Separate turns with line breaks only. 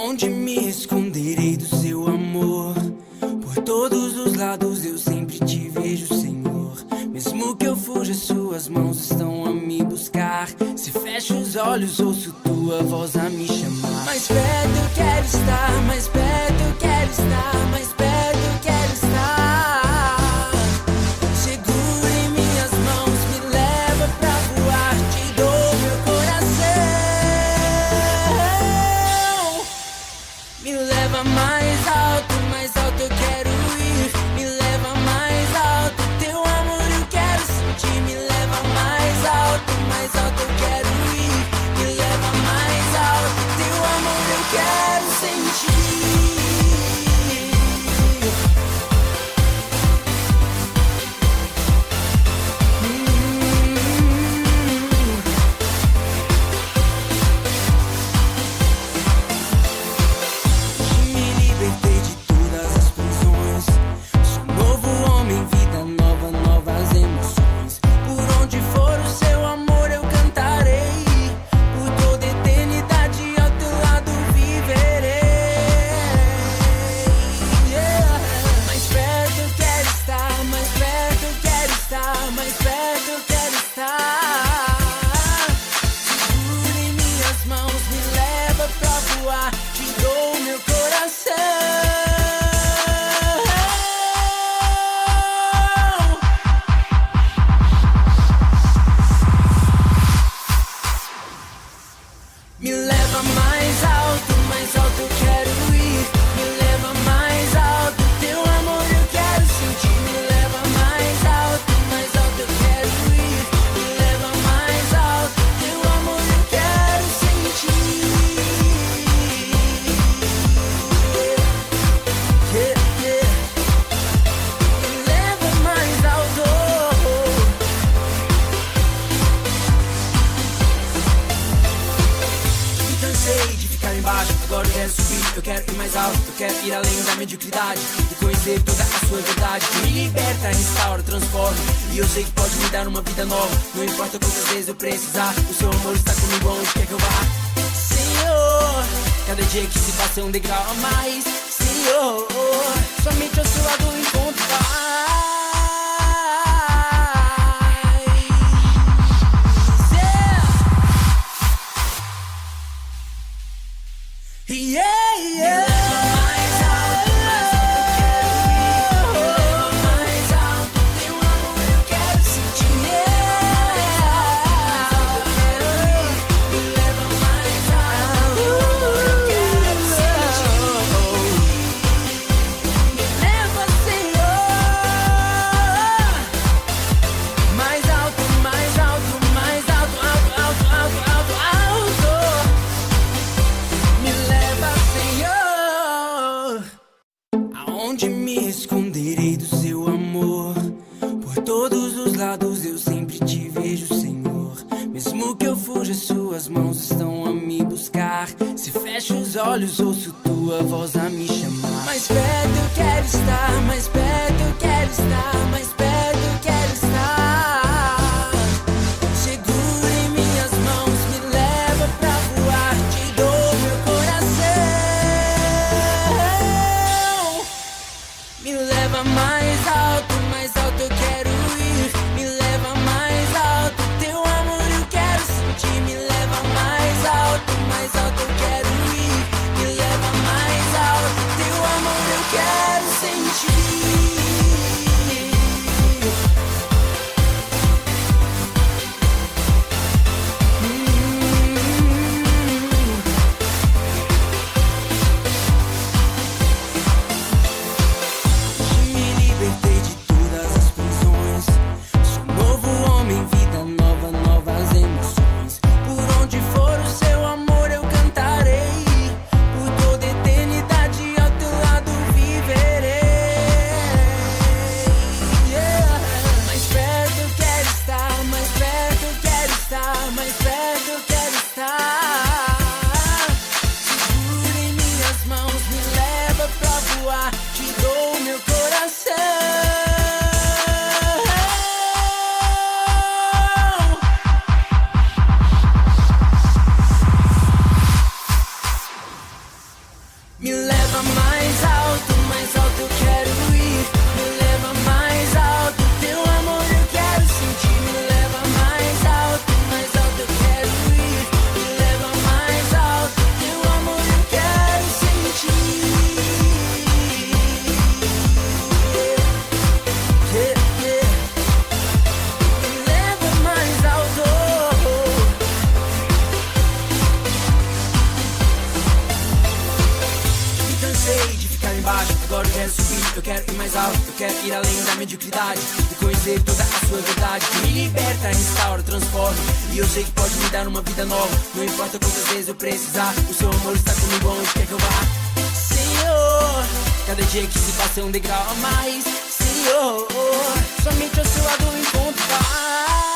Aonde me esconderei do seu amor? Por todos os lados eu sempre te vejo, Senhor. Mesmo que eu fuja, suas mãos estão a me buscar. Se fecho os olhos, ouço tua voz a me chamar. Mais perto eu quero estar, mais perto eu quero estar, mais perto eu quero estar. Segura em minhas mãos, me leva pra voar, te dou meu coração. Me leva mais alto eu quero ir. Me leva mais alto, teu amor eu quero sentir. Me leva mais alto eu quero ir. Me leva mais alto, teu amor eu quero sentir. Me libertei de todas as prisões. Sou novo homem, vida nova, novas emoções. Por onde for o seu amor eu cantarei. Por toda eternidade ao teu lado viverei. Mais perto eu quero estar, mais perto eu quero estar, mais perto eu quero estar. Segura em minhas mãos, me leva pra voar, te dou meu coração. Me leva mais alto eu quero ir. Me leva mais alto, teu amor eu quero sentir. Me leva mais alto eu quero ir. Me leva mais alto, teu amor eu quero sentir. Me leva mais alto. Me cansei de ficar embaixo, agora eu quero subir. Eu quero ir mais alto, eu quero ir além da mediocridade e conhecer toda a sua verdade. Me liberta, restaura, transforma. E eu sei que pode me dar uma vida nova. Não importa quantas vezes eu precisar, o seu amor está comigo onde quer que eu vá. Senhor, cada dia que se passa é um degrau a mais. Senhor, somente ao seu lado eu encontro paz. Yeah, yeah. Mais alto eu quero ir. Me leva mais alto, teu amor eu quero sentir. Eu quero ir. Me leva mais alto, teu amor eu quero sentir. Me leva, Senhor. Mais alto, mais alto, mais alto, alto, alto, alto, alto, alto. Me leva, Senhor. Aonde me esconderei do seu amor? Por todos os lados eu sempre te vejo, Senhor. Mesmo que eu fuja, suas mãos estão a me buscar. Se fecho os olhos, ouço tua voz a me chamar. Mais perto eu quero estar, mais perto eu quero estar, mais perto eu quero estar. Segura em minhas mãos, me leva pra voar, te dou meu coração. Me leva mais alto eu quero ir. Me leva mais alto, teu amor eu quero sentir. Me leva mais alto eu quero ir. Me leva mais alto, teu amor eu quero sentir. leva mais alto eu quero ir. Me leva mais alto, teu amor eu quero sentir. Me leva mais alto eu quero ir. Me leva mais alto, teu amor eu quero sentir. Me leva mais alto. Me cansei de ficar embaixo, agora eu quero subir, eu quero ir mais alto, eu quero ir além da mediocridade e conhecer toda a sua verdade. Que me liberta, restaura, transforma, e eu sei que pode me dar uma vida nova. Não importa quantas vezes eu precisar, o seu amor está comigo onde quer que eu vá. Senhor, cada dia que se passa é um degrau a mais. Senhor, somente ao seu lado eu encontro paz.